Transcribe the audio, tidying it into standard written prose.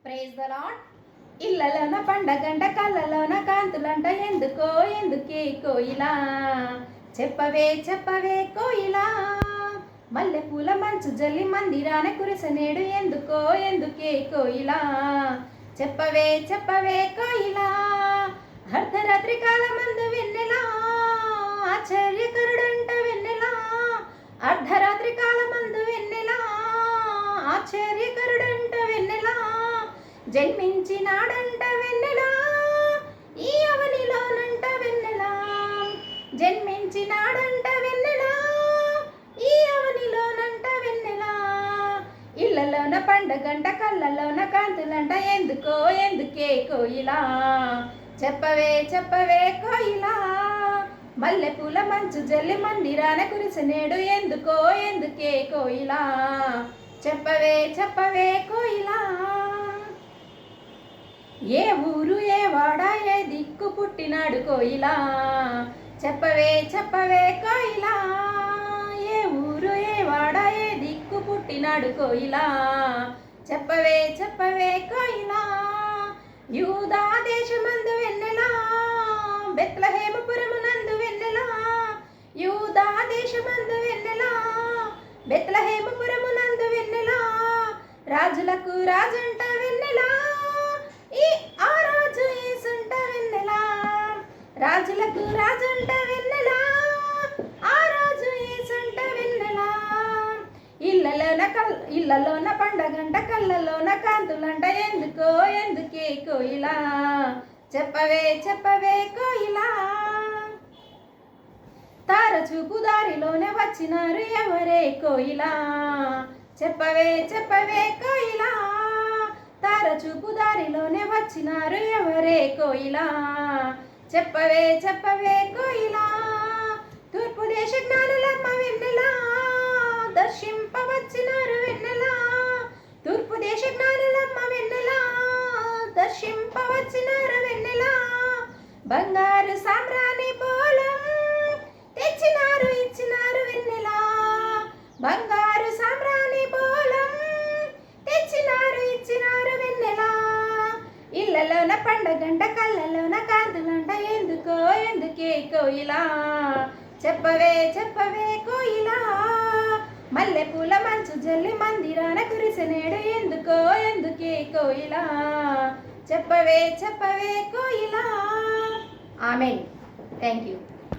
Praise the lord. ఇళ్ళలోన పండగంట కళ్ళలోన కాంతులంట ఎందుకో ఎందుకే కోయిలా చెప్పవే చెప్పవే కోయిలా మల్లెపూల మంచు జల్లి మందిరాన కురిసనేడు ఎందుకో ఎందుకే కోయిలా చెప్పవే చెప్పవే కోయిలా అర్ధరాత్రి కాలమందు వెన్నెలా ఆశ్చర్యకరుడంట వెన్నెలా అర్ధరాత్రి కాలమందు వెన్నెలా ఆశ్చర్యకరుడంట వెన్నెలా జన్మించినాడంట వెన్నెలా ఈ అవనిలోనంట వెన్నెలా జన్మించినాడంట వెన్నెలా ఈ అవనిలోనంట వెన్నెలా ఇళ్ళలోన పండగంట కళ్ళలోన కాంతులంట ఎందుకో ఎందుకే కోయిలా చెప్పవే చెప్పవే కోయిలా మల్లెపూల మంచు జల్లి మందిరాన కురిసనేడు ఎందుకో ఎందుకే కోయిలా చెప్పవే చెప్పవే కోయిలా ఏ ఊరు ఏ వాడ ఏ దిక్కు పుట్టినాడు కోయిలా చెప్పవే చెప్పవే కోయిలా ఏ ఊరు ఏ వాడ ఏ దిక్కు పుట్టినాడు కోయిలా చెప్పవే చెప్పవే కోయిలా యూదా దేశమందు వెన్నెలా బెత్లెహేముపురమునందు వెన్నెలా యూదా దేశమందు వెన్నెలా బెత్లెహేముపురమునందు వెన్నెలా రాజులకు రాజంట వెన్నెలా ఈ ఆ రాజు యేసుంట వెన్నెలా రాజులకు రాజంట వెన్నెలా ఆ రాజు యేసుంట వెన్నెలా ఇళ్ళలోన పండగంట కళ్ళలోన కాంతులంట ఎందుకో ఎందుకే కోయిలా చెప్పవే చెప్పవే కోయిలా తార చూపు దారిలోనే వచ్చినారు ఎవరే కోయిలా చెప్పవే చెప్పవే కోయిలా తార చూపు దారిలోనే వచ్చినారు ఎవరే కోయిలా చెప్పవే చెప్పవే కోయిలా తూర్పు దేశ జ్ఞానులమ్మ వెన్నెలా దర్శింపవచ్చినారు వెన్నెలా తూర్పు దేశ జ్ఞానులమ్మ వెన్నెలా దర్శింపవచ్చినారు వెన్నెలా బంగారు సామ్రాణి పోలం తెచ్చినారు ఇచ్చినారు వెన్నెలా బంగారు సామ్రాణి పోలం తెచ్చినారు ఇచ్చినారు వెన్నెలా ఇళ్ళలోన పండగంట కళ్ళలోన కాంతులంట ఎందుకో ఎందుకే కోయిలా చెప్పవే చెప్పవే కోయిలా మల్లెపూల మంచు జల్లి మందిరాన కురిసనేడు ఎందుకో ఎందుకే కోయిలా చెప్పవే చెప్పవే కోయిలా. ఆమెన్. Thank you.